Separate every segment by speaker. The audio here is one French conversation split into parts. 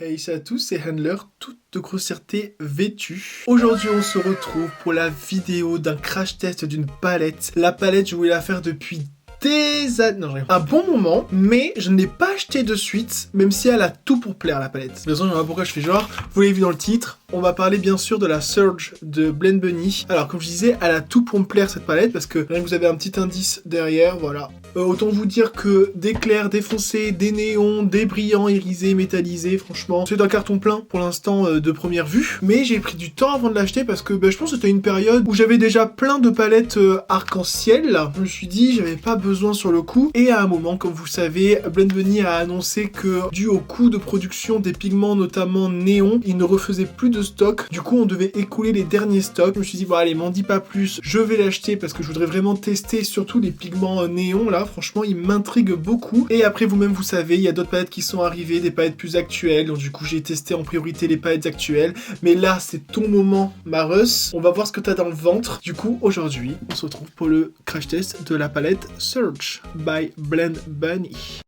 Speaker 1: Hey à tous, c'est Handler, toute de grossièreté vêtue. Aujourd'hui, on se retrouve pour la vidéo d'un crash test d'une palette. La palette, je voulais la faire depuis des années, non, un bon moment, mais je ne l'ai pas acheté de suite, même si elle a tout pour plaire, la palette. De toute façon, je sais pas pourquoi je fais genre, vous l'avez vu dans le titre, on va parler bien sûr de la Surge de Blend Bunny. Alors, comme je disais, elle a tout pour me plaire, cette palette, parce que rien que vous avez un petit indice derrière, voilà. Autant vous dire que des clairs, des foncés, des néons, des brillants, irisés, métallisés, franchement, c'est un carton plein pour l'instant de première vue. Mais j'ai pris du temps avant de l'acheter parce que je pense que c'était une période où j'avais déjà plein de palettes arc-en-ciel. Je me suis dit, j'avais pas besoin sur le coup. Et à un moment, comme vous savez, Blend Bunny a annoncé que, dû au coût de production des pigments, notamment néons, il ne refaisait plus de stock. Du coup, on devait écouler les derniers stocks. Je me suis dit, bon allez, m'en dis pas plus, je vais l'acheter parce que je voudrais vraiment tester surtout les pigments néons là. Franchement, il m'intrigue beaucoup. Et après, vous-même, vous savez, il y a d'autres palettes qui sont arrivées, des palettes plus actuelles. Donc du coup, j'ai testé en priorité les palettes actuelles. Mais là, c'est ton moment, Marus. On va voir ce que t'as dans le ventre. Du coup, aujourd'hui, on se retrouve pour le crash test de la palette Surge by Blend Bunny.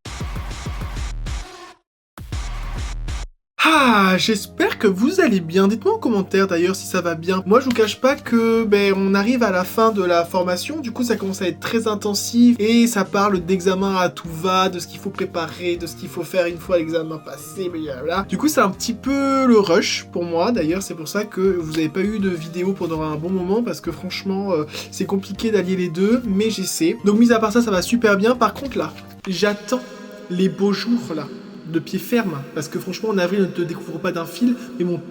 Speaker 1: Ah, j'espère que vous allez bien. Dites-moi en commentaire d'ailleurs si ça va bien. Moi, je vous cache pas que on arrive à la fin de la formation. Du coup, ça commence à être très intensif et ça parle d'examen à tout va, de ce qu'il faut préparer, de ce qu'il faut faire une fois l'examen passé, blablabla. Du coup, c'est un petit peu le rush pour moi. D'ailleurs, c'est pour ça que vous n'avez pas eu de vidéo pendant un bon moment parce que franchement, c'est compliqué d'allier les deux, mais j'essaie. Donc, mis à part ça, ça va super bien. Par contre, là, j'attends les beaux jours là. De pied ferme, parce que franchement en avril on ne te découvre pas d'un fil, mais mon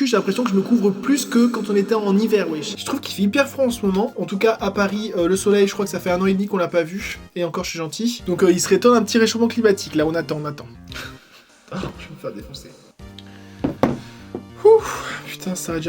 Speaker 1: j'ai l'impression que je me couvre plus que quand on était en hiver, wesh. Je trouve qu'il fait hyper froid en ce moment, en tout cas à Paris, le soleil je crois que ça fait 1 an et demi qu'on l'a pas vu, et encore je suis gentil, donc il serait temps d'un petit réchauffement climatique, là on attend. Je vais me faire défoncer. Ouf, putain ça s'arrête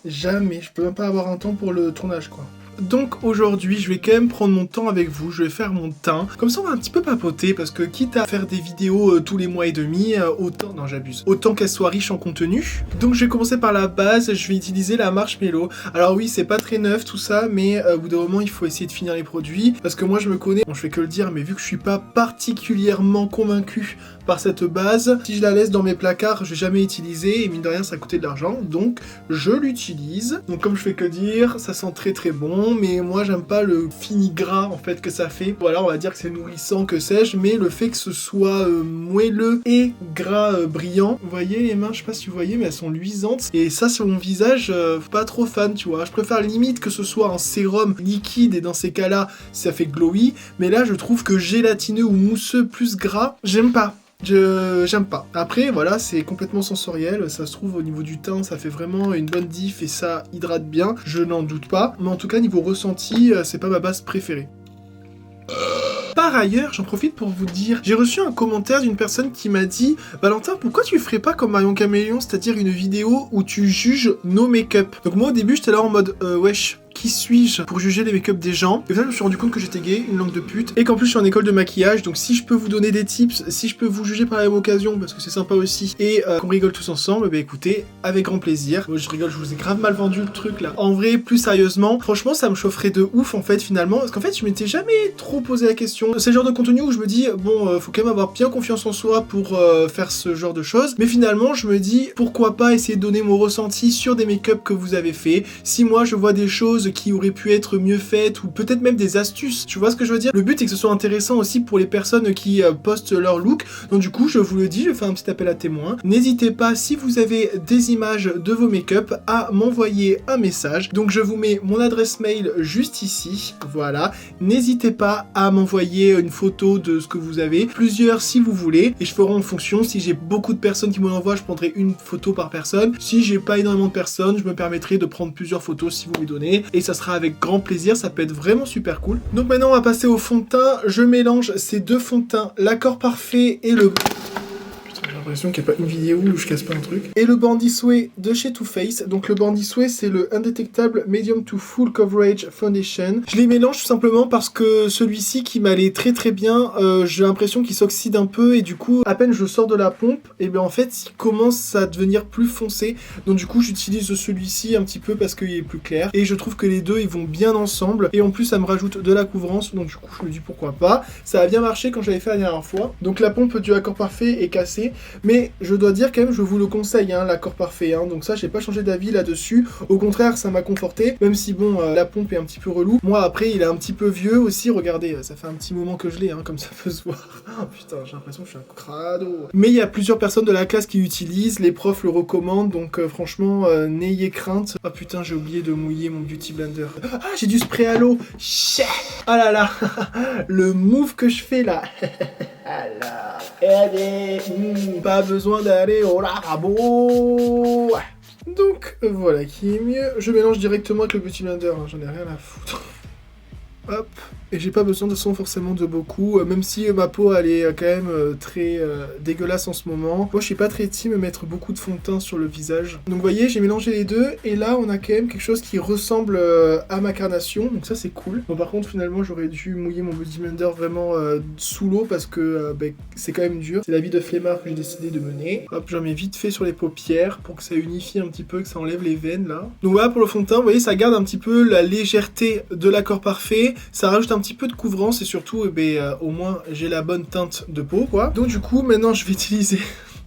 Speaker 1: jamais, je peux même pas avoir un temps pour le tournage quoi. Donc aujourd'hui, je vais quand même prendre mon temps avec vous, je vais faire mon teint. Comme ça, on va un petit peu papoter, parce que quitte à faire des vidéos tous les mois et demi, autant... Non, j'abuse. Autant qu'elle soit riche en contenu. Donc je vais commencer par la base, je vais utiliser la Marshmello. Alors oui, c'est pas très neuf tout ça, mais au bout d'un moment, il faut essayer de finir les produits. Parce que moi, je me connais, bon, je fais que le dire, mais vu que je suis pas particulièrement convaincu par cette base, si je la laisse dans mes placards, je vais jamais utiliser, et mine de rien, ça a coûté de l'argent. Donc, je l'utilise. Donc comme je fais que dire, ça sent très très bon. Mais moi j'aime pas le fini gras en fait que ça fait. Voilà, on va dire que c'est nourrissant, que sais-je, mais le fait que ce soit moelleux et gras brillant. Vous voyez les mains, je sais pas si vous voyez, mais elles sont luisantes. Et ça sur mon visage, pas trop fan, tu vois. Je préfère limite que ce soit un sérum liquide et dans ces cas-là, ça fait glowy. Mais là, je trouve que gélatineux ou mousseux plus gras, j'aime pas. J'aime pas. Après, voilà, c'est complètement sensoriel. Ça se trouve, au niveau du teint, ça fait vraiment une bonne diff et ça hydrate bien. Je n'en doute pas. Mais en tout cas, niveau ressenti, c'est pas ma base préférée. Par ailleurs, j'en profite pour vous dire, j'ai reçu un commentaire d'une personne qui m'a dit « Valentin, pourquoi tu ferais pas comme Marion Caméléon, c'est-à-dire une vidéo où tu juges nos make-up ?» Donc moi, au début, j'étais là en mode « Wesh, qui suis-je pour juger les make-up des gens ?» Et là, je me suis rendu compte que j'étais gay, une langue de pute, et qu'en plus, je suis en école de maquillage, donc si je peux vous donner des tips, si je peux vous juger par la même occasion, parce que c'est sympa aussi, et qu'on rigole tous ensemble, écoutez, avec grand plaisir. Moi, je rigole, je vous ai grave mal vendu le truc, là. En vrai, plus sérieusement, franchement, ça me chaufferait de ouf, en fait, finalement, parce qu'en fait, je m'étais jamais trop posé la question. C'est le genre de contenu où je me dis, bon, faut quand même avoir bien confiance en soi pour faire ce genre de choses, mais finalement, je me dis, pourquoi pas essayer de donner mon ressenti sur des make-up que vous avez fait. Si moi, je vois des choses qui auraient pu être mieux faites, ou peut-être même des astuces, tu vois ce que je veux dire? Le but, c'est que ce soit intéressant aussi pour les personnes qui postent leur look, donc du coup, je vous le dis, je fais un petit appel à témoins. N'hésitez pas, si vous avez des images de vos make-up, à m'envoyer un message. Donc je vous mets mon adresse mail juste ici, voilà. N'hésitez pas à m'envoyer une photo de ce que vous avez, plusieurs si vous voulez, et je ferai en fonction. Si j'ai beaucoup de personnes qui me l'envoient, je prendrai une photo par personne. Si j'ai pas énormément de personnes, je me permettrai de prendre plusieurs photos si vous me les donnez, et ça sera avec grand plaisir, ça peut être vraiment super cool. Donc maintenant on va passer au fond de teint. Je mélange ces deux fonds de teint, l'accord parfait et le... J'ai l'impression qu'il n'y a pas une vidéo où je casse pas un truc. Et le Bandit Sway de chez Too Faced. Donc le Bandit Sway, c'est le Indetectable Medium to Full Coverage Foundation. Je les mélange tout simplement parce que celui-ci qui m'allait très très bien, j'ai l'impression qu'il s'oxyde un peu et du coup, à peine je sors de la pompe, et bien en fait, il commence à devenir plus foncé. Donc du coup, j'utilise celui-ci un petit peu parce qu'il est plus clair. Et je trouve que les deux, ils vont bien ensemble. Et en plus, ça me rajoute de la couvrance. Donc du coup, je me dis pourquoi pas. Ça a bien marché quand j'avais fait la dernière fois. Donc la pompe du Accord Parfait est cassée. Mais je dois dire quand même, je vous le conseille, hein, l'accord parfait. Hein, donc ça, j'ai pas changé d'avis là-dessus. Au contraire, ça m'a conforté. Même si bon, la pompe est un petit peu relou. Moi après, il est un petit peu vieux aussi. Regardez, ça fait un petit moment que je l'ai, hein, comme ça peut se voir. Oh, putain, j'ai l'impression que je suis un crado. Mais il y a plusieurs personnes de la classe qui l'utilisent. Les profs le recommandent. Donc franchement, n'ayez crainte. Ah putain, j'ai oublié de mouiller mon Beauty Blender. Ah, j'ai du spray à l'eau. Ah là là. Le move que je fais là. Pas besoin d'aller au lavabo. Donc voilà qui est mieux. Je mélange directement avec le Beauty Blender, hein, j'en ai rien à foutre. Hop. Et j'ai pas besoin de son forcément de beaucoup, même si ma peau elle est quand même très dégueulasse en ce moment. Moi je suis pas très team mettre beaucoup de fond de teint sur le visage. Donc vous voyez, j'ai mélangé les deux et là on a quand même quelque chose qui ressemble à ma carnation, donc ça c'est cool. Bon par contre finalement j'aurais dû mouiller mon Beauty Blender vraiment sous l'eau parce que c'est quand même dur. C'est la vie de flemmard que j'ai décidé de mener. Hop, j'en mets vite fait sur les paupières pour que ça unifie un petit peu, que ça enlève les veines là. Donc voilà pour le fond de teint, vous voyez ça garde un petit peu la légèreté de l'accord parfait, ça rajoute un petit peu de couvrance et surtout au moins j'ai la bonne teinte de peau quoi. Donc du coup maintenant je vais utiliser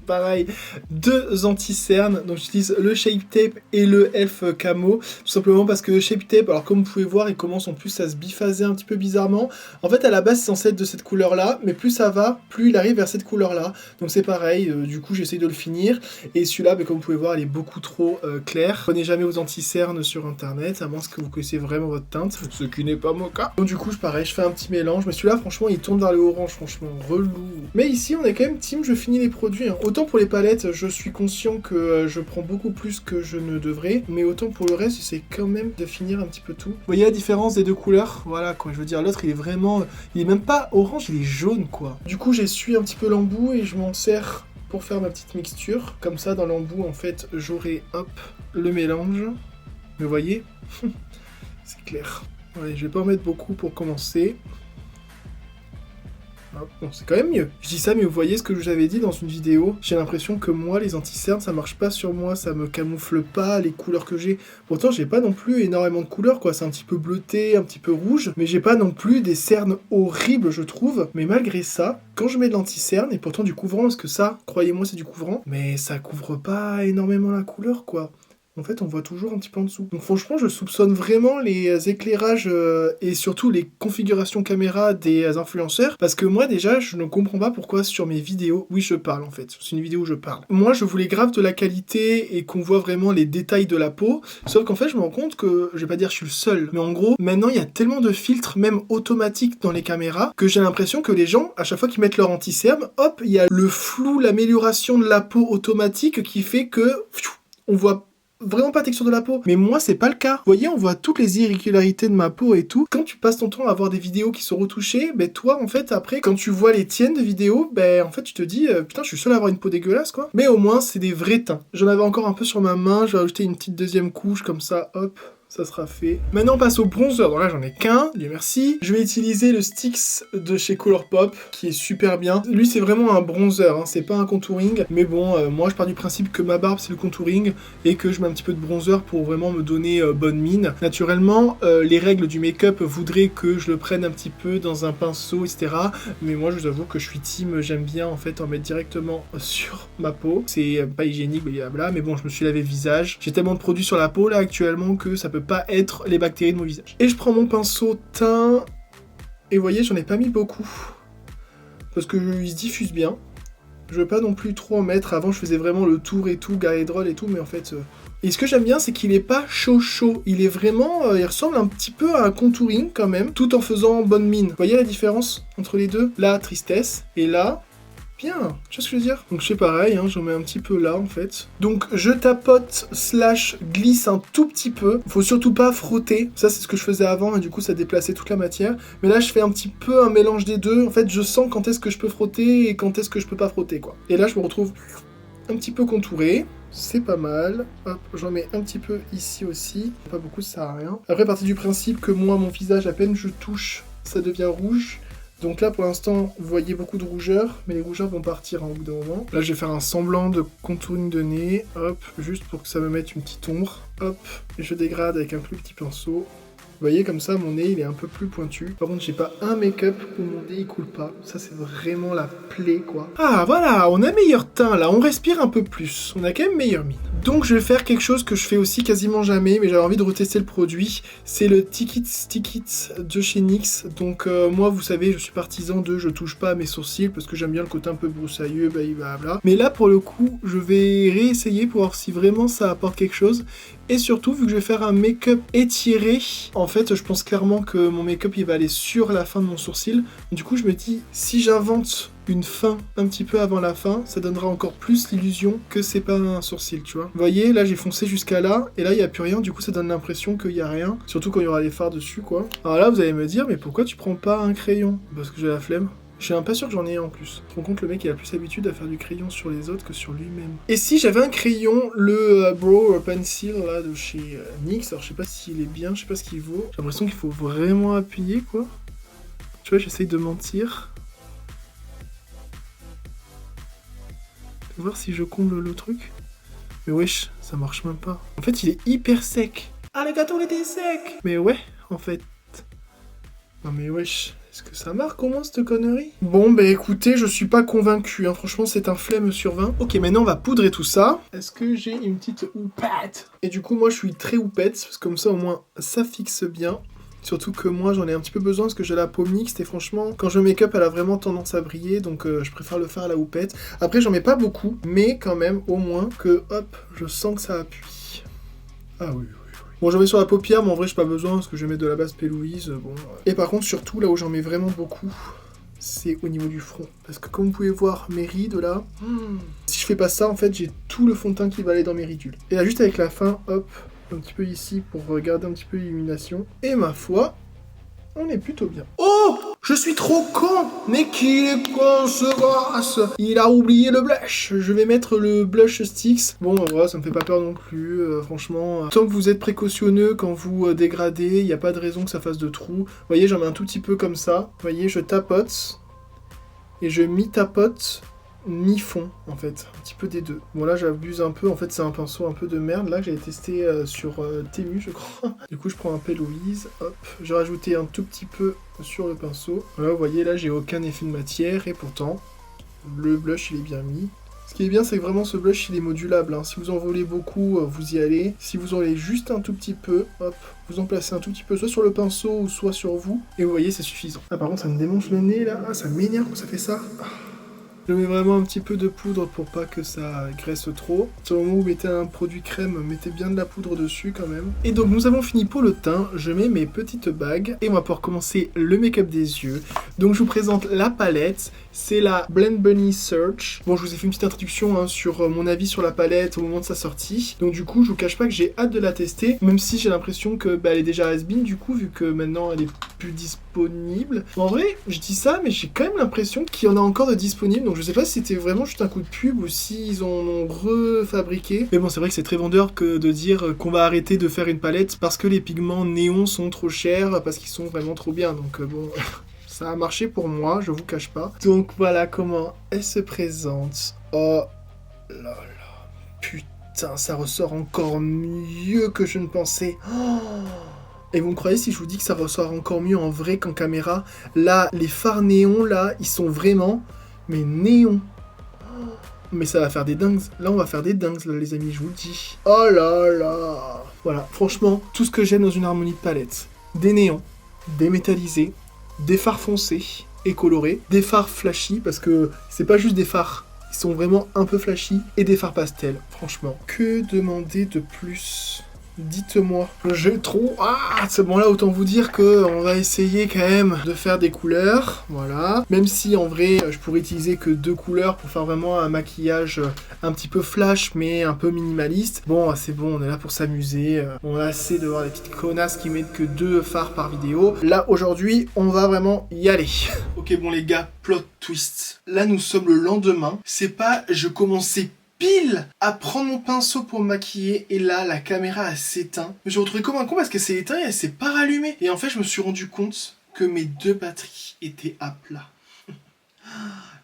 Speaker 1: pareil, deux anti-cernes, donc j'utilise le Shape Tape et le Elf Camo, tout simplement parce que le Shape Tape, alors comme vous pouvez voir, il commence en plus à se biphaser un petit peu bizarrement. En fait, à la base, c'est censé être de cette couleur-là, mais plus ça va, plus il arrive vers cette couleur-là. Donc c'est pareil, du coup, j'essaye de le finir. Et celui-là, comme vous pouvez voir, il est beaucoup trop clair. Prenez jamais vos anti-cernes sur Internet, à moins que vous connaissiez vraiment votre teinte, ce qui n'est pas mon cas. Donc du coup, pareil, je fais un petit mélange, mais celui-là, franchement, il tourne vers le orange, franchement, relou. Mais ici, on est quand même team, je finis les produits. Hein. Autant pour les palettes, je suis conscient que je prends beaucoup plus que je ne devrais, mais autant pour le reste, j'essaie quand même de finir un petit peu tout. Vous voyez la différence des deux couleurs? Voilà quoi, je veux dire, l'autre il est vraiment... Il est même pas orange, il est jaune quoi. Du coup, j'essuie un petit peu l'embout et je m'en sers pour faire ma petite mixture. Comme ça, dans l'embout, en fait, j'aurai, hop, le mélange. Mais vous voyez, c'est clair. Ouais, je vais pas en mettre beaucoup pour commencer. Bon, c'est quand même mieux. Je dis ça, mais vous voyez ce que je vous avais dit dans une vidéo. J'ai l'impression que moi, les anti-cernes, ça marche pas sur moi, ça me camoufle pas les couleurs que j'ai. Pourtant, j'ai pas non plus énormément de couleurs, quoi. C'est un petit peu bleuté, un petit peu rouge, mais j'ai pas non plus des cernes horribles, je trouve. Mais malgré ça, quand je mets de l'anti-cerne, et pourtant du couvrant, parce que ça, croyez-moi, c'est du couvrant, mais ça couvre pas énormément la couleur, quoi. En fait, on voit toujours un petit peu en dessous. Donc franchement, je soupçonne vraiment les éclairages et surtout les configurations caméra des influenceurs. Parce que moi, déjà, je ne comprends pas pourquoi sur mes vidéos... Oui, je parle en fait. C'est une vidéo où je parle. Moi, je voulais grave de la qualité et qu'on voit vraiment les détails de la peau. Sauf qu'en fait, je me rends compte que... Je vais pas dire que je suis le seul. Mais en gros, maintenant, il y a tellement de filtres, même automatiques dans les caméras, que j'ai l'impression que les gens, à chaque fois qu'ils mettent leur anti-cerne, hop, il y a le flou, l'amélioration de la peau automatique qui fait que... On voit vraiment pas texture de la peau. Mais moi, c'est pas le cas. Vous voyez, on voit toutes les irrégularités de ma peau et tout. Quand tu passes ton temps à voir des vidéos qui sont retouchées, toi, en fait, après, quand tu vois les tiennes de vidéos, en fait, tu te dis, putain, je suis seul à avoir une peau dégueulasse, quoi. Mais au moins, c'est des vrais teints. J'en avais encore un peu sur ma main. Je vais ajouter une petite deuxième couche, comme ça, hop. Ça sera fait. Maintenant, on passe au bronzer. Donc là, j'en ai qu'un. Dieu merci. Je vais utiliser le Styx de chez Colourpop, qui est super bien. Lui, c'est vraiment un bronzer. Hein. C'est pas un contouring. Mais bon, moi, je pars du principe que ma barbe, c'est le contouring. Et que je mets un petit peu de bronzer pour vraiment me donner bonne mine. Naturellement, les règles du make-up voudraient que je le prenne un petit peu dans un pinceau, etc. Mais moi, je vous avoue que je suis team. J'aime bien, en fait, en mettre directement sur ma peau. C'est pas hygiénique, blablabla. Mais bon, je me suis lavé le visage. J'ai tellement de produits sur la peau, là, actuellement, que ça peut pas être les bactéries de mon visage. Et je prends mon pinceau teint, et vous voyez, j'en ai pas mis beaucoup, parce que il se diffuse bien. Je veux pas non plus trop en mettre. Avant, je faisais vraiment le tour et tout, Garedrol et tout, mais en fait... Et ce que j'aime bien, c'est qu'il est pas chaud. Il est vraiment... il ressemble un petit peu à un contouring, quand même, tout en faisant bonne mine. Vous voyez la différence entre les deux? Là, tristesse, et là... Bien, tu vois ce que je veux dire? Donc je fais pareil, hein, j'en mets un petit peu là en fait. Donc je tapote / glisse un tout petit peu. Faut surtout pas frotter. Ça c'est ce que je faisais avant et du coup ça déplaçait toute la matière. Mais là je fais un petit peu un mélange des deux. En fait je sens quand est-ce que je peux frotter et quand est-ce que je peux pas frotter quoi. Et là je me retrouve un petit peu contouré. C'est pas mal. Hop, j'en mets un petit peu ici aussi. Pas beaucoup, ça sert à rien. Après partir du principe que moi mon visage à peine je touche, ça devient rouge. Donc là, pour l'instant, vous voyez beaucoup de rougeurs, mais les rougeurs vont partir en bout d'un moment. Là, je vais faire un semblant de contouring de nez, hop, juste pour que ça me mette une petite ombre, hop, et je dégrade avec un plus petit pinceau. Vous voyez, comme ça, mon nez, il est un peu plus pointu. Par contre, j'ai pas un make-up où mon nez, il coule pas. Ça, c'est vraiment la plaie, quoi. Ah, voilà, on a meilleur teint, là. On respire un peu plus. On a quand même meilleure mine. Donc, je vais faire quelque chose que je fais aussi quasiment jamais, mais j'avais envie de retester le produit. C'est le Stick-It de chez NYX. Donc, moi, vous savez, je suis partisan de je touche pas à mes sourcils parce que j'aime bien le côté un peu broussailleux, blablabla. Mais là, pour le coup, je vais réessayer pour voir si vraiment ça apporte quelque chose. Et surtout, vu que je vais faire un make-up étiré, en fait, je pense clairement que mon make-up, il va aller sur la fin de mon sourcil. Du coup, je me dis, si j'invente une fin un petit peu avant la fin, ça donnera encore plus l'illusion que c'est pas un sourcil, tu vois. Vous voyez, là, j'ai foncé jusqu'à là, et là, il n'y a plus rien. Du coup, ça donne l'impression qu'il y a rien. Surtout quand il y aura les fards dessus, quoi. Alors là, vous allez me dire, mais pourquoi tu prends pas un crayon? Parce que j'ai la flemme. Je suis pas sûr que j'en ai un en plus. Je me rends compte, le mec il a plus l'habitude à faire du crayon sur les autres que sur lui-même. Et si j'avais un crayon, le Brow Pencil là de chez NYX, alors je sais pas s'il est bien, je sais pas ce qu'il vaut. J'ai l'impression qu'il faut vraiment appuyer quoi. Tu vois, j'essaye de mentir. Je vais voir si je comble le truc. Mais wesh, ça marche même pas. En fait, il est hyper sec. Ah, le gâteau il était sec. Mais ouais, en fait. Non mais wesh. Est-ce que ça marque au moins cette connerie? Bon bah écoutez, je suis pas convaincu, hein. Franchement c'est un flemme sur 20. Ok, maintenant on va poudrer tout ça. Est-ce que j'ai une petite houppette? Et du coup moi je suis très houppette, parce que comme ça au moins ça fixe bien. Surtout que moi j'en ai un petit peu besoin parce que j'ai la peau mixte et franchement quand je make-up elle a vraiment tendance à briller, donc je préfère le faire à la houppette. Après j'en mets pas beaucoup, mais quand même au moins que hop, je sens que ça appuie. Ah oui. Bon, j'en mets sur la paupière, mais en vrai, j'ai pas besoin parce que je vais mettre de la base P. Louise. Bon. Et par contre, surtout, là où j'en mets vraiment beaucoup, c'est au niveau du front. Parce que comme vous pouvez voir mes rides là, si je fais pas ça, en fait, j'ai tout le fond de teint qui va aller dans mes ridules. Et là, juste avec la fin, hop, un petit peu ici pour garder un petit peu l'illumination. Et ma foi, on est plutôt bien. Oh! Je suis trop con! Mais qu'il est con ce gosse! Il a oublié le blush. Je vais mettre le blush sticks. Bon, voilà, ça me fait pas peur non plus, franchement. Tant que vous êtes précautionneux quand vous dégradez, il n'y a pas de raison que ça fasse de trous. Vous voyez, j'en mets un tout petit peu comme ça. Vous voyez, je tapote. Et je mi-tapote, mi-fond, en fait. Un petit peu des deux. Bon, là, j'abuse un peu. En fait, c'est un pinceau un peu de merde. Là, j'avais testé sur Temu, je crois. Du coup, je prends un P. Louise. Hop. J'ai rajouté un tout petit peu sur le pinceau. Voilà, vous voyez, là, j'ai aucun effet de matière. Et pourtant, le blush, il est bien mis. Ce qui est bien, c'est que vraiment, ce blush, il est modulable. Hein. Si vous en voulez beaucoup, vous y allez. Si vous en voulez juste un tout petit peu, hop, vous en placez un tout petit peu, soit sur le pinceau ou soit sur vous. Et vous voyez, c'est suffisant. Ah, par contre, ça me démange le nez, là. Ah, ça m'énerve quand ça fait ça. Je mets vraiment un petit peu de poudre pour pas que ça graisse trop. Sur le moment où vous mettez un produit crème, mettez bien de la poudre dessus quand même. Et donc nous avons fini pour le teint, je mets mes petites bagues et on va pouvoir commencer le make-up des yeux. Donc je vous présente la palette, c'est la Blend Bunny Search. Bon, je vous ai fait une petite introduction hein, sur mon avis sur la palette au moment de sa sortie. Donc du coup, je vous cache pas que j'ai hâte de la tester, même si j'ai l'impression que elle est déjà has-been du coup, vu que maintenant elle est plus disponible. En vrai, je dis ça, mais j'ai quand même l'impression qu'il y en a encore de disponibles. Donc je sais pas si c'était vraiment juste un coup de pub ou s'ils en ont refabriqué. Mais bon, c'est vrai que c'est très vendeur que de dire qu'on va arrêter de faire une palette parce que les pigments néons sont trop chers, parce qu'ils sont vraiment trop bien. Donc bon, ça a marché pour moi, je vous cache pas. Donc voilà comment elle se présente. Oh là là, putain, ça ressort encore mieux que je ne pensais. Oh. Et vous me croyez si je vous dis que ça ressort encore mieux en vrai qu'en caméra? Là, les fards néons, là, ils sont vraiment... mais néons. Mais ça va faire des dingues. Là, on va faire des dingues, là, les amis, je vous le dis. Oh là là. Voilà, franchement, tout ce que j'aime dans une harmonie de palette. Des néons, des métallisés, des fards foncés et colorés, des fards flashy, parce que c'est pas juste des fards, ils sont vraiment un peu flashy, et des fards pastels, franchement. Que demander de plus ? Dites-moi, j'ai trop hâte. C'est bon, là autant vous dire que on va essayer quand même de faire des couleurs, voilà. Même si en vrai je pourrais utiliser que 2 couleurs pour faire vraiment un maquillage un petit peu flash mais un peu minimaliste. Bon, c'est bon, on est là pour s'amuser. On a assez de voir des petites connasses qui mettent que 2 fards par vidéo. Là aujourd'hui, on va vraiment y aller. Ok, bon les gars, plot twist. Là nous sommes le lendemain. C'est pas je commençais pile à prendre mon pinceau pour me maquiller et là la caméra s'éteint. Je me suis retrouvé comme un con parce qu'elle s'est éteinte et elle s'est pas rallumée. Et en fait je me suis rendu compte que mes 2 batteries étaient à plat.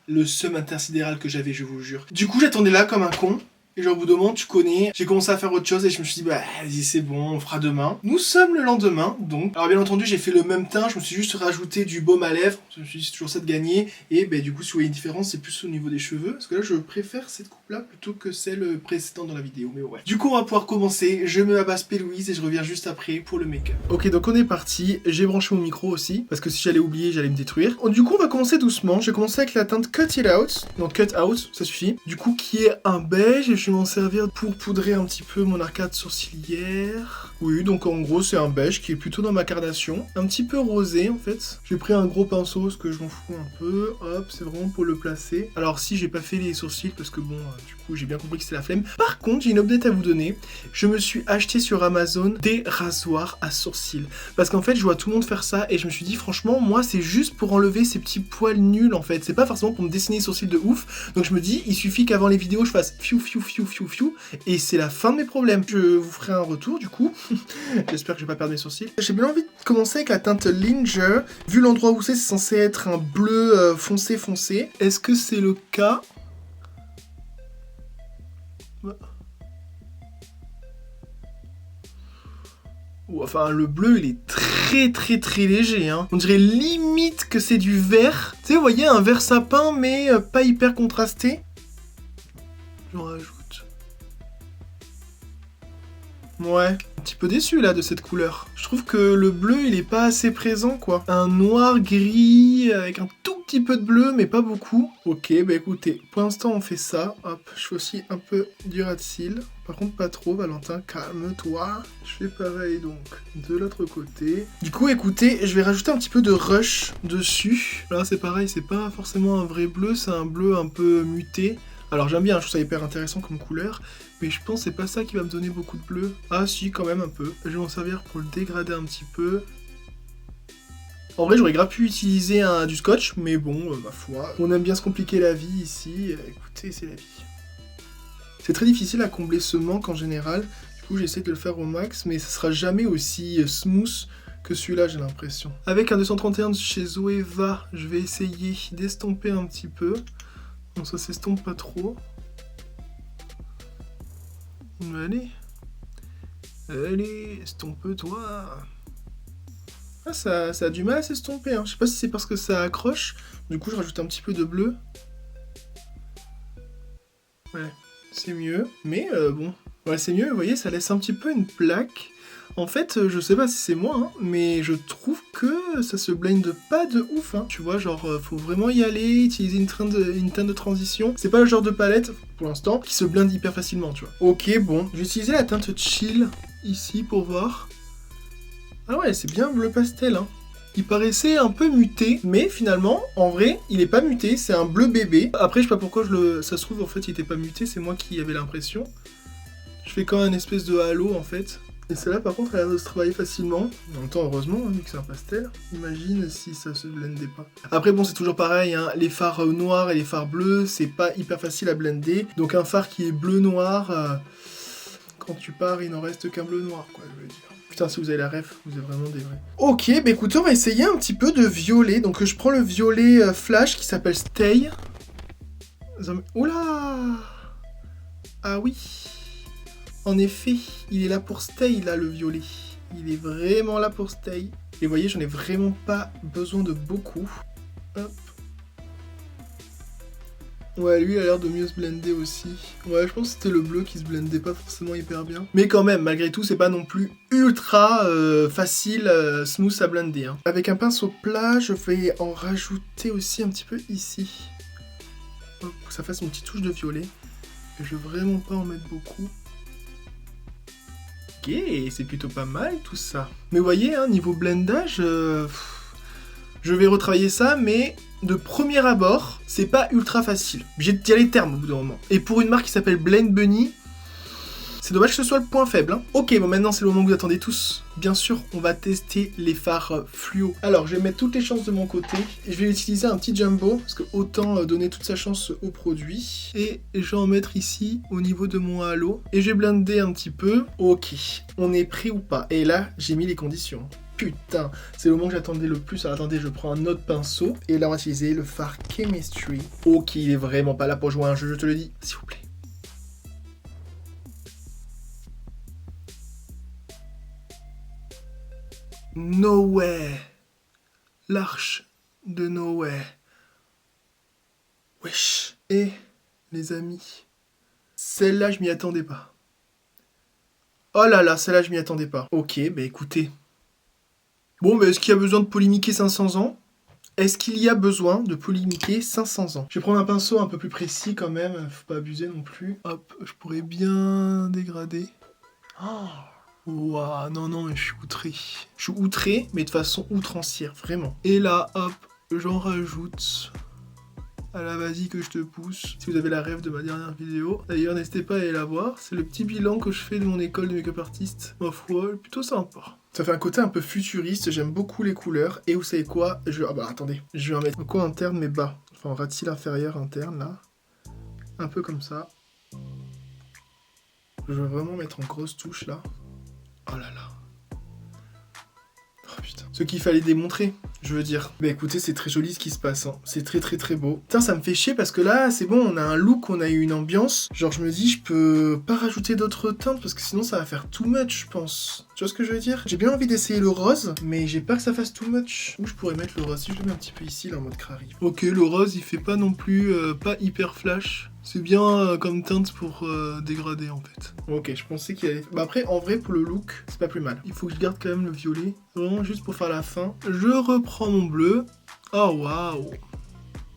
Speaker 1: Le seum intersidéral que j'avais, je vous jure. Du coup j'attendais là comme un con Et genre au bout d'un moment, tu connais, j'ai commencé à faire autre chose et je me suis dit, bah vas-y c'est bon, on fera demain. Nous sommes le lendemain, donc. Alors bien entendu, j'ai fait le même teint, je me suis juste rajouté du baume à lèvres, je me suis dit c'est toujours ça de gagner. Et bah du coup, si vous voyez une différence, c'est plus au niveau des cheveux, parce que là, je préfère cette coupe-là plutôt que celle précédente dans la vidéo, mais ouais. Du coup, on va pouvoir commencer, je me abasse Louise et je reviens juste après pour le make-up. Ok, donc on est parti, j'ai branché mon micro aussi, parce que si j'allais oublier, j'allais me détruire. Du coup, on va commencer doucement, je vais commencer avec la teinte Cut It Out, donc Cut Out, ça suffit. Du coup, qui est un beige, et je vais m'en servir pour poudrer un petit peu mon arcade sourcilière. Oui, donc en gros, c'est un beige qui est plutôt dans ma carnation, un petit peu rosé en fait. J'ai pris un gros pinceau, parce que je m'en fous un peu, hop, c'est vraiment pour le placer. Alors si, j'ai pas fait les sourcils, parce que bon, du coup, j'ai bien compris que c'était la flemme. Par contre, j'ai une update à vous donner, je me suis acheté sur Amazon des rasoirs à sourcils. Parce qu'en fait, je vois tout le monde faire ça, et je me suis dit, franchement, moi, c'est juste pour enlever ces petits poils nuls en fait. C'est pas forcément pour me dessiner les sourcils de ouf. Donc je me dis, il suffit qu'avant les vidéos, je fasse fiou fiou fiou fiou fiou, et c'est la fin de mes problèmes. Je vous ferai un retour du coup. J'espère que je vais pas perdre mes sourcils. J'ai bien envie de commencer avec la teinte Linger. Vu l'endroit où c'est censé être un bleu foncé foncé. Est-ce que c'est le cas? Enfin, le bleu, il est très léger, hein. On dirait limite que c'est du vert. Tu sais, vous voyez, un vert sapin, mais pas hyper contrasté. J'en rajoute. Ouais, un petit peu déçu là de cette couleur. Je trouve que le bleu il est pas assez présent quoi. Un noir gris avec un tout petit peu de bleu mais pas beaucoup. Ok, bah écoutez, pour l'instant on fait ça. Hop, je fais aussi un peu du ras de cils. Par contre pas trop Valentin, calme-toi. Je fais pareil donc de l'autre côté. Du coup écoutez, je vais rajouter un petit peu de rush dessus. Là c'est pareil, c'est pas forcément un vrai bleu, c'est un bleu un peu muté. Alors j'aime bien, je trouve ça hyper intéressant comme couleur, mais je pense que c'est pas ça qui va me donner beaucoup de bleu. Ah si, quand même un peu. Je vais m'en servir pour le dégrader un petit peu. En vrai, j'aurais grave pu utiliser du scotch, mais bon, ma foi. On aime bien se compliquer la vie ici. Écoutez, c'est la vie. C'est très difficile à combler ce manque en général. Du coup, j'essaie de le faire au max, mais ça sera jamais aussi smooth que celui-là, j'ai l'impression. Avec un 231 de chez Zoeva, je vais essayer d'estomper un petit peu. Donc ça s'estompe pas trop. Allez. Allez, estompe-toi. Ah, ça a du mal à s'estomper. Hein. Je sais pas si c'est parce que ça accroche. Du coup, je rajoute un petit peu de bleu. Ouais, c'est mieux. Mais bon, ouais, c'est mieux. Vous voyez, ça laisse un petit peu une plaque. En fait, je sais pas si c'est moi, hein, mais je trouve que ça se blende pas de ouf. Hein. Tu vois, genre, faut vraiment y aller, utiliser une teinte de transition. C'est pas le genre de palette, pour l'instant, qui se blende hyper facilement, tu vois. Ok, bon, je vais utiliser la teinte Chill, ici, pour voir. Ah ouais, c'est bien bleu pastel, hein. Il paraissait un peu muté, mais finalement, en vrai, il est pas muté, c'est un bleu bébé. Après, je sais pas pourquoi ça se trouve, en fait, il était pas muté, c'est moi qui avais l'impression. Je fais quand même une espèce de halo, en fait. Et celle-là, par contre, elle a l'air de se travailler facilement. En même temps, heureusement, vu que c'est un pastel. Imagine si ça se blendait pas. Après, bon, c'est toujours pareil, hein. Les fards noirs et les fards bleus, c'est pas hyper facile à blender. Donc un fard qui est bleu-noir, quand tu pars, il n'en reste qu'un bleu-noir, quoi, je veux dire. Putain, si vous avez la ref, vous êtes vraiment des vrais. Ok, bah écoutez, on va essayer un petit peu de violet. Donc je prends le violet flash qui s'appelle Stay. Oula! Ah oui! En effet, il est là pour stay, là, le violet. Il est vraiment là pour stay. Et vous voyez, j'en ai vraiment pas besoin de beaucoup. Hop. Ouais, lui, il a l'air de mieux se blender aussi. Ouais, je pense que c'était le bleu qui se blendait pas forcément hyper bien. Mais quand même, malgré tout, c'est pas non plus ultra facile, smooth à blender. Hein. Avec un pinceau plat, je vais en rajouter aussi un petit peu ici. Hop, pour que ça fasse une petite touche de violet. Et je veux vraiment pas en mettre beaucoup. Ok, c'est plutôt pas mal tout ça. Mais vous voyez, hein, niveau blendage, je vais retravailler ça, mais de premier abord, c'est pas ultra facile. J'ai d'y aller terme au bout d'un moment. Et pour une marque qui s'appelle Blend Bunny, c'est dommage que ce soit le point faible. Hein. Ok, bon maintenant c'est le moment que vous attendez tous. Bien sûr, on va tester les fards fluo. Alors, je vais mettre toutes les chances de mon côté. Et je vais utiliser un petit jumbo, parce que autant donner toute sa chance au produit. Et je vais en mettre ici, au niveau de mon halo. Et je vais blender un petit peu. Ok, on est prêt ou pas? Et là, j'ai mis les conditions. Putain, c'est le moment que j'attendais le plus. Alors attendez, je prends un autre pinceau. Et là, on va utiliser le fard Chemistry. Ok, il est vraiment pas là pour jouer à un jeu, je te le dis. S'il vous plaît. No way. L'arche de Noé. Wesh. Et, les amis, celle-là, je m'y attendais pas. Oh là là, celle-là, je m'y attendais pas. Ok, bah écoutez. Bon, bah est-ce qu'il y a besoin de polémiquer 500 ans? Est-ce qu'il y a besoin de polémiquer 500 ans? Je vais prendre un pinceau un peu plus précis quand même, faut pas abuser non plus. Hop, je pourrais bien dégrader. Oh, waouh, non, non, mais je suis outré. Je suis outré, mais de façon outrancière, vraiment. Et là, hop, j'en rajoute. Ah là, vas-y que je te pousse. Si vous avez la rêve de ma dernière vidéo. D'ailleurs, n'hésitez pas à aller la voir. C'est le petit bilan que je fais de mon école de make-up artiste. Ma foi, plutôt sympa. Ça fait un côté un peu futuriste, j'aime beaucoup les couleurs. Et vous savez quoi? Ah bah attendez, je vais en mettre en coin interne mais bas. Enfin en ras-de-cils inférieur interne là. Un peu comme ça. Je veux vraiment mettre en grosse touche là. Oh là là. Oh putain. Ce qu'il fallait démontrer, je veux dire. Bah écoutez, c'est très joli ce qui se passe, hein. C'est très très très beau. Putain, ça me fait chier parce que là, c'est bon, on a un look, on a eu une ambiance. Genre, je me dis, je peux pas rajouter d'autres teintes parce que sinon ça va faire too much, je pense. Tu vois ce que je veux dire? J'ai bien envie d'essayer le rose, mais j'ai peur que ça fasse too much. Où je pourrais mettre le rose? Si je le mets un petit peu ici, là, en mode crari. Ok, le rose, il fait pas non plus, pas hyper flash. C'est bien comme teinte pour dégrader en fait. Ok, je pensais qu'il allait... Bah après, en vrai, pour le look, c'est pas plus mal. Il faut que je garde quand même le violet. Vraiment juste pour faire la fin. Je reprends mon bleu. Oh waouh!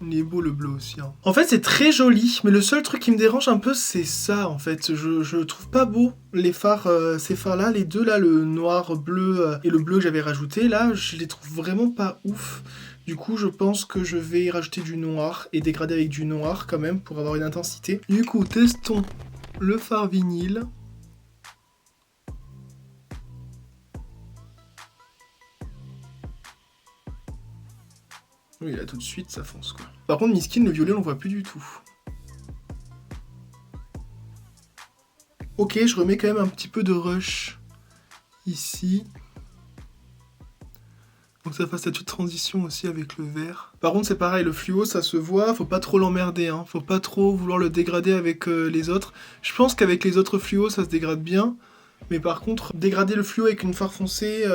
Speaker 1: Il est beau le bleu aussi. Hein. En fait, c'est très joli, mais le seul truc qui me dérange un peu, c'est ça en fait. Je trouve pas beau les fards, ces fards-là, les deux là, le noir, bleu et le bleu que j'avais rajouté. Là, je les trouve vraiment pas ouf. Du coup, je pense que je vais rajouter du noir et dégrader avec du noir quand même pour avoir une intensité. Du coup, testons le fard vinyle. Oui, là tout de suite, ça fonce quoi. Par contre, Miskin, le violet, on le voit plus du tout. Ok, je remets quand même un petit peu de rush ici. Donc ça fasse cette petite transition aussi avec le vert. Par contre c'est pareil, le fluo ça se voit, faut pas trop l'emmerder, hein. Faut pas trop vouloir le dégrader avec les autres. Je pense qu'avec les autres fluos ça se dégrade bien, mais par contre dégrader le fluo avec une fard foncée,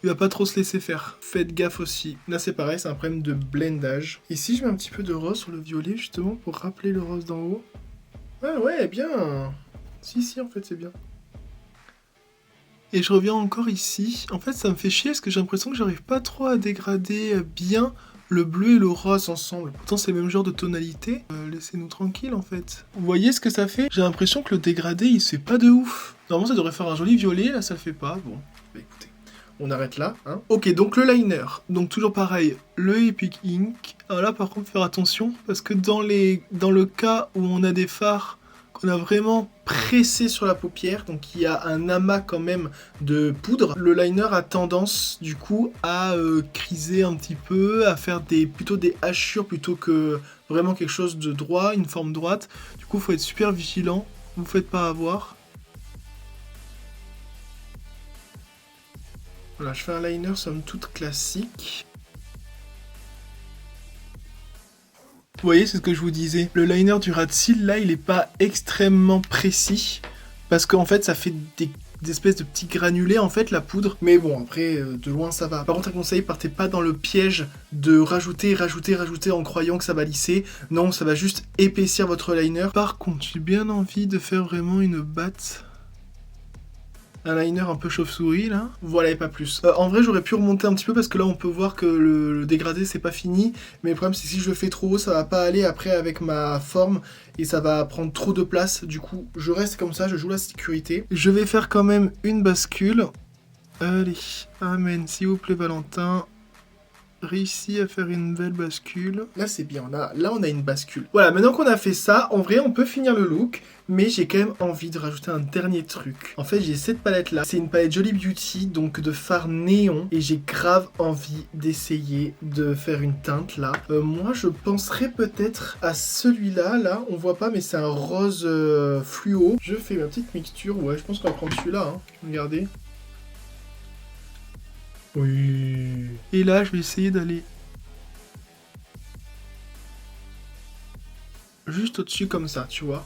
Speaker 1: il va pas trop se laisser faire. Faites gaffe aussi. Là c'est pareil, c'est un problème de blendage. Ici je mets un petit peu de rose sur le violet justement pour rappeler le rose d'en haut. Ah ouais, bien. Si en fait c'est bien. Et je reviens encore ici. En fait, ça me fait chier parce que j'ai l'impression que j'arrive pas trop à dégrader bien le bleu et le rose ensemble. Pourtant, c'est le même genre de tonalité. Laissez-nous tranquille en fait. Vous voyez ce que ça fait? J'ai l'impression que le dégradé, il se fait pas de ouf. Normalement, ça devrait faire un joli violet. Là, ça le fait pas. Bon, bah écoutez. On arrête là, hein. Ok, donc le liner. Donc toujours pareil, le Epic Ink. Alors là, par contre, faire attention parce que dans le cas où on a des fards qu'on a vraiment pressé sur la paupière, donc il y a un amas quand même de poudre, le liner a tendance du coup à criser un petit peu, à faire plutôt des hachures plutôt que vraiment quelque chose de droit, une forme droite. Du coup, faut être super vigilant, vous faites pas avoir. Voilà, je fais un liner somme toute classique. Vous voyez, c'est ce que je vous disais. Le liner du ras de cils, là, il est pas extrêmement précis. Parce qu'en fait, ça fait des espèces de petits granulés, en fait, la poudre. Mais bon, après, de loin, ça va. Par contre, un conseil, partez pas dans le piège de rajouter en croyant que ça va lisser. Non, ça va juste épaissir votre liner. Par contre, j'ai bien envie de faire vraiment une batte. Un liner un peu chauve-souris là. Voilà et pas plus. En vrai j'aurais pu remonter un petit peu parce que là on peut voir que le dégradé c'est pas fini. Mais le problème c'est que si je le fais trop haut ça va pas aller après avec ma forme. Et ça va prendre trop de place. Du coup je reste comme ça, je joue la sécurité. Je vais faire quand même une bascule. Allez, amen s'il vous plaît Valentin. Réussi à faire une belle bascule. Là c'est bien, là on a une bascule. Voilà, maintenant qu'on a fait ça, en vrai on peut finir le look, mais j'ai quand même envie de rajouter un dernier truc. En fait j'ai cette palette là, c'est une palette Jolly Beauty, donc de fard néon, et j'ai grave envie d'essayer de faire une teinte là. Moi je penserais peut-être à celui-là, là, on voit pas mais c'est un rose fluo. Je fais ma petite mixture, ouais je pense qu'on va prendre celui-là, hein. Regardez. Oui. Et là, je vais essayer d'aller juste au-dessus comme ça, tu vois.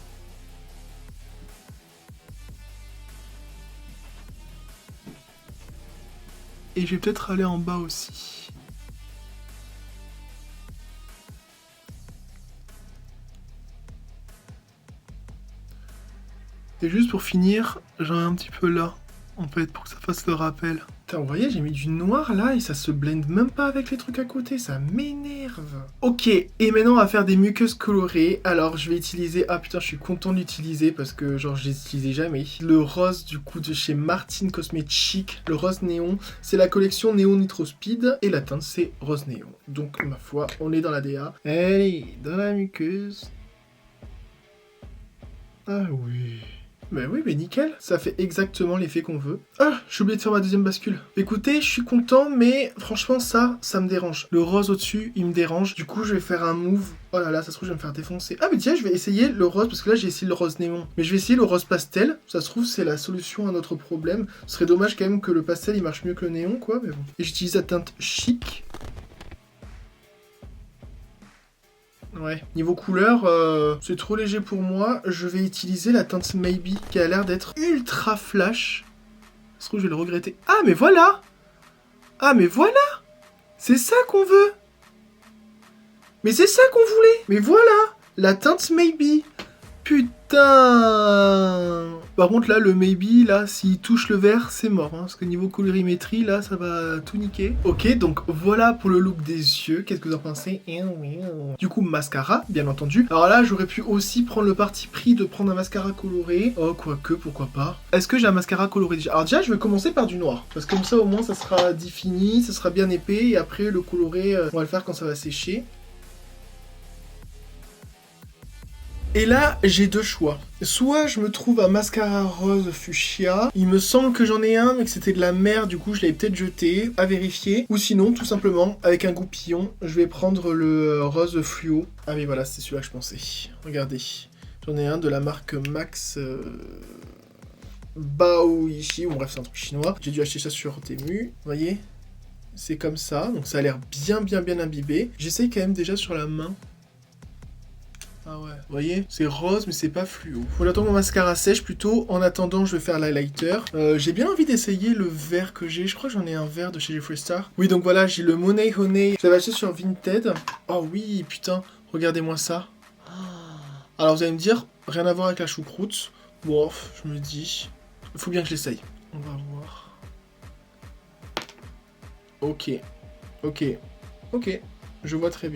Speaker 1: Et je vais peut-être aller en bas aussi. Et juste pour finir, j'en ai un petit peu là, en fait, pour que ça fasse le rappel. Putain, vous voyez, j'ai mis du noir là et ça se blende même pas avec les trucs à côté, ça m'énerve. Ok, et maintenant on va faire des muqueuses colorées. Alors je vais utiliser, ah putain, je suis content d'utiliser parce que genre je les utilisais jamais. Le rose du coup de chez Martin Cosmetics, le rose néon, c'est la collection Néon Nitro Speed et la teinte c'est rose néon. Donc ma foi, on est dans la DA. Allez, dans la muqueuse. Ah oui. Bah oui, mais nickel, ça fait exactement l'effet qu'on veut. Ah, j'ai oublié de faire ma deuxième bascule. Écoutez, je suis content, mais franchement ça me dérange. Le rose au-dessus, il me dérange. Du coup, je vais faire un move. Oh là là, ça se trouve, je vais me faire défoncer. Ah mais tiens, je vais essayer le rose, parce que là, j'ai essayé le rose néon. Mais je vais essayer le rose pastel. Ça se trouve, c'est la solution à notre problème. Ce serait dommage quand même que le pastel, il marche mieux que le néon, quoi, mais bon. Et j'utilise la teinte chic. Ouais, niveau couleur, c'est trop léger pour moi. Je vais utiliser la teinte Maybe, qui a l'air d'être ultra flash. Ça se trouve, je vais le regretter. Ah, mais voilà! Ah, mais voilà! C'est ça qu'on veut! Mais c'est ça qu'on voulait! Mais voilà! La teinte Maybe! Putain! Par contre, là, le maybe, là, s'il touche le vert, c'est mort. Hein, parce que niveau colorimétrie, là, ça va tout niquer. Ok, donc voilà pour le look des yeux. Qu'est-ce que vous en pensez? Du coup, mascara, bien entendu. Alors là, j'aurais pu aussi prendre le parti pris de prendre un mascara coloré. Oh, quoique, pourquoi pas. Est-ce que j'ai un mascara coloré déjà? Alors déjà, je vais commencer par du noir. Parce que comme ça, au moins, ça sera défini, ça sera bien épais. Et après, le coloré, on va le faire quand ça va sécher. Et là, j'ai deux choix. Soit je me trouve un mascara rose fuchsia. Il me semble que j'en ai un, mais que c'était de la merde, du coup je l'avais peut-être jeté, à vérifier. Ou sinon, tout simplement, avec un goupillon, je vais prendre le rose fluo. Ah oui, voilà, c'est celui-là que je pensais. Regardez. J'en ai un de la marque Max Baoishi. Bon bref, c'est un truc chinois. J'ai dû acheter ça sur Temu. Vous voyez? C'est comme ça, donc ça a l'air bien imbibé. J'essaye quand même déjà sur la main. Ah ouais, vous voyez, c'est rose mais c'est pas fluo. Faut j'attends que mon mascara sèche plutôt. En attendant, je vais faire l'highlighter. J'ai bien envie d'essayer le vert que j'ai. Je crois que j'en ai un vert de chez Jeffree Star. Oui, donc voilà, j'ai le Money Honey. Je l'avais acheté sur Vinted. Oh oui, putain, regardez-moi ça. Alors vous allez me dire, rien à voir avec la choucroute. Bon, je me dis, il faut bien que je l'essaye. On va voir. Ok. Je vois très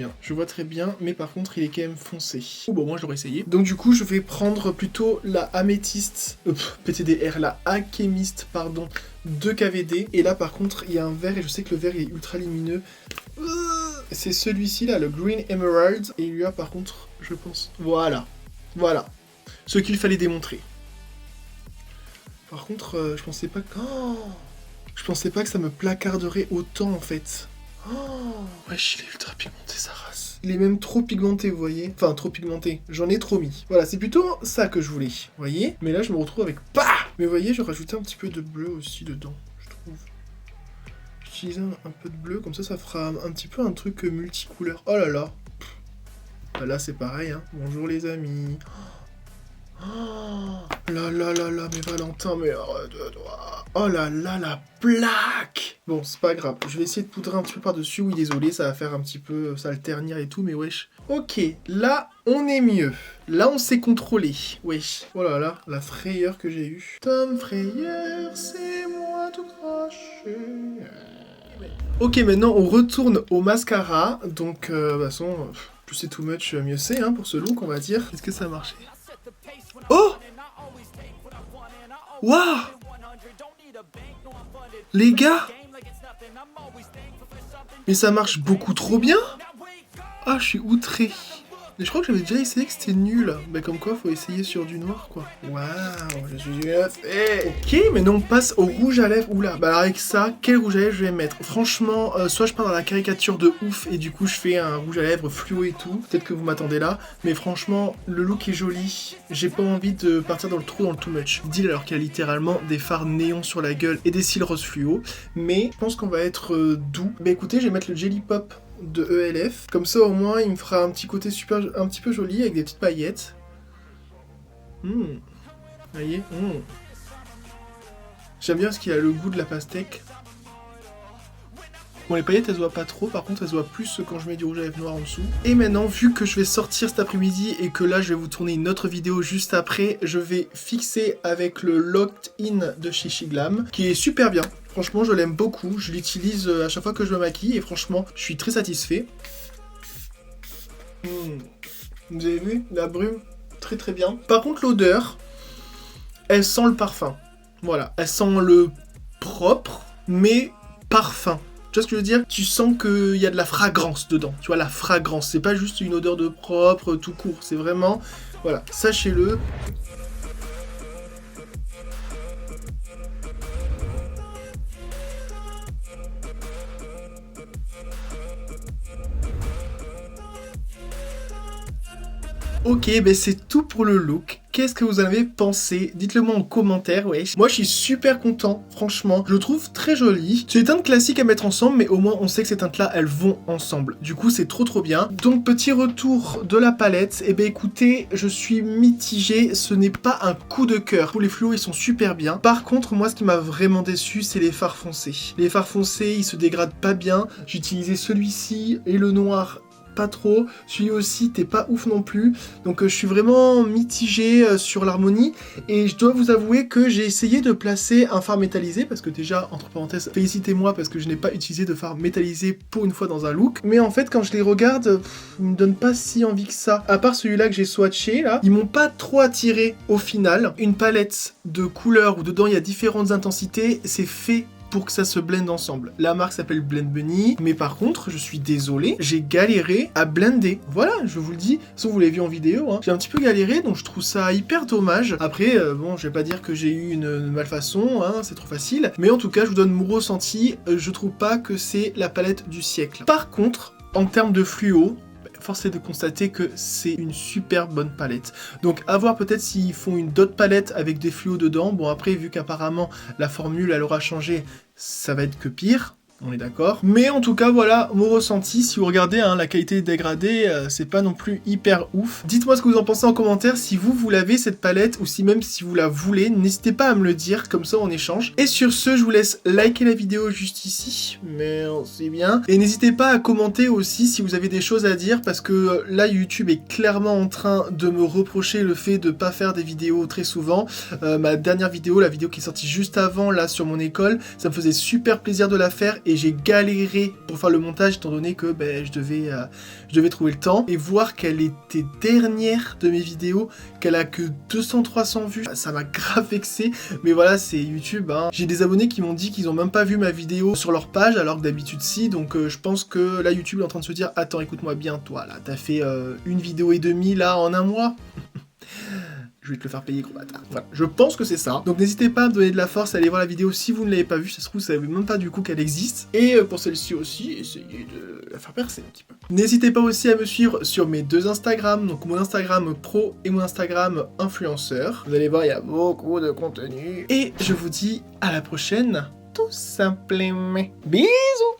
Speaker 1: bien, mais par contre il est quand même foncé. Bon, moi je l'aurais essayé. Donc du coup je vais prendre plutôt la améthyste, PTDR, la alchimiste, pardon, de KVD. Et là par contre il y a un vert, et je sais que le vert il est ultra lumineux. C'est celui-ci là, le Green Emerald. Et il y a par contre, je pense, voilà, ce qu'il fallait démontrer. Par contre, je pensais pas que... Oh, je pensais pas que ça me placarderait autant en fait. Oh, wesh, il est ultra pigmenté sa race. Il est même trop pigmenté, vous voyez. Enfin, trop pigmenté. J'en ai trop mis. Voilà, c'est plutôt ça que je voulais, vous voyez. Mais là, je me retrouve avec... Bah, mais vous voyez, je rajoutais un petit peu de bleu aussi dedans, je trouve. J'utilise un peu de bleu, comme ça, ça fera un petit peu un truc multicouleur. Oh là là. Bah là, c'est pareil, hein. Bonjour les amis. Oh là, mais Valentin, mais arrête de toi. Oh là là, la plaque. Bon, c'est pas grave. Je vais essayer de poudrer un petit peu par-dessus. Oui, désolé, ça va faire un petit peu... Ça va le ternir et tout, mais wesh. Ok, là, on est mieux. Là, on s'est contrôlé. Wesh. Oh là là, la frayeur que j'ai eue. Tom Frayeur, c'est moi tout craché. Ok, maintenant, on retourne au mascara. Donc, de toute façon, plus c'est too much, mieux c'est, hein, pour ce look, on va dire. Est-ce que ça a marché? Oh! Waouh! Les gars! Mais ça marche beaucoup trop bien! Ah, je suis outré. Mais je crois que j'avais déjà essayé que c'était nul. Bah comme quoi, faut essayer sur du noir, quoi. Waouh, je suis bien fait. Ok, maintenant on passe au rouge à lèvres. Oula, bah avec ça, quel rouge à lèvres je vais mettre? Franchement, soit je pars dans la caricature de ouf et du coup je fais un rouge à lèvres fluo et tout. Peut-être que vous m'attendez là. Mais franchement, le look est joli. J'ai pas envie de partir dans le too much. Deal alors qu'il y a littéralement des fards néons sur la gueule et des cils rose fluo. Mais je pense qu'on va être doux. Bah écoutez, je vais mettre le Jelly Pop de ELF. Comme ça, au moins, il me fera un petit côté un petit peu joli avec des petites paillettes. Vous voyez. J'aime bien parce qu'il a le goût de la pastèque. Bon, les paillettes elles se voient pas trop, par contre elles se voient plus quand je mets du rouge à lèvres noir en dessous. Et maintenant, vu que je vais sortir cet après-midi et que là je vais vous tourner une autre vidéo juste après, je vais fixer avec le Locked In de chez Shiglam, qui est super bien. Franchement, je l'aime beaucoup, je l'utilise à chaque fois que je me maquille et franchement, je suis très satisfait. Vous avez vu la brume? Très très bien. Par contre, l'odeur, elle sent le parfum. Voilà, elle sent le propre, mais parfum. Tu vois ce que je veux dire? Tu sens qu'il y a de la fragrance dedans. Tu vois, la fragrance, c'est pas juste une odeur de propre tout court. C'est vraiment, voilà, sachez-le. Ok, ben c'est tout pour le look. Qu'est-ce que vous en avez pensé? Dites-le moi en commentaire, ouais. Moi, je suis super content, franchement. Je le trouve très joli. C'est des teintes classiques à mettre ensemble, mais au moins, on sait que ces teintes-là, elles vont ensemble. Du coup, c'est trop bien. Donc, petit retour de la palette. Eh ben, écoutez, je suis mitigé. Ce n'est pas un coup de cœur. Pour les fluos, ils sont super bien. Par contre, moi, ce qui m'a vraiment déçu, c'est les fards foncés. Les fards foncés, ils se dégradent pas bien. J'ai utilisé celui-ci et le noir pas trop, celui aussi t'es pas ouf non plus, donc je suis vraiment mitigé sur l'harmonie, et je dois vous avouer que j'ai essayé de placer un fard métallisé, parce que déjà, entre parenthèses, félicitez-moi parce que je n'ai pas utilisé de fard métallisé pour une fois dans un look, mais en fait quand je les regarde, ils me donnent pas si envie que ça, à part celui-là que j'ai swatché là, ils m'ont pas trop attiré au final. Une palette de couleurs où dedans il y a différentes intensités, c'est fait pour que ça se blende ensemble. La marque s'appelle Blend Bunny, mais par contre, je suis désolé, j'ai galéré à blender. Voilà, je vous le dis, sauf vous l'avez vu en vidéo, hein. J'ai un petit peu galéré, donc je trouve ça hyper dommage. Après, bon, je vais pas dire que j'ai eu une malfaçon, hein, c'est trop facile, mais en tout cas, je vous donne mon ressenti, je trouve pas que c'est la palette du siècle. Par contre, en termes de fluo, force est de constater que c'est une super bonne palette. Donc à voir peut-être s'ils font une d'autres palette avec des fluos dedans. Bon après, vu qu'apparemment la formule elle aura changé, ça va être que pire. On est d'accord. Mais en tout cas, voilà mon ressenti. Si vous regardez, hein, la qualité dégradée, c'est pas non plus hyper ouf. Dites-moi ce que vous en pensez en commentaire. Si vous l'avez cette palette, ou si même si vous la voulez, n'hésitez pas à me le dire, comme ça on échange. Et sur ce, je vous laisse liker la vidéo juste ici. Merci bien. Et n'hésitez pas à commenter aussi si vous avez des choses à dire, parce que là, YouTube est clairement en train de me reprocher le fait de pas faire des vidéos très souvent. Ma dernière vidéo, la vidéo qui est sortie juste avant, là, sur mon école, ça me faisait super plaisir de la faire, et j'ai galéré pour faire le montage étant donné que ben, je devais trouver le temps, et voir qu'elle était dernière de mes vidéos, qu'elle a que 200-300 vues, ça m'a grave vexé. Mais voilà, c'est YouTube, hein. J'ai des abonnés qui m'ont dit qu'ils ont même pas vu ma vidéo sur leur page, alors que d'habitude si, donc je pense que là YouTube est en train de se dire, attends, écoute-moi bien, toi là, t'as fait une vidéo et demie là en un mois. Je vais te le faire payer, gros bâtard. Voilà, je pense que c'est ça. Donc n'hésitez pas à me donner de la force, à aller voir la vidéo si vous ne l'avez pas vue. Ça se trouve, vous savez même pas du coup qu'elle existe. Et pour celle-ci aussi, essayez de la faire percer un petit peu. N'hésitez pas aussi à me suivre sur mes deux Instagram, donc mon Instagram pro et mon Instagram influenceur. Vous allez voir, il y a beaucoup de contenu. Et je vous dis à la prochaine, tout simplement. Bisous!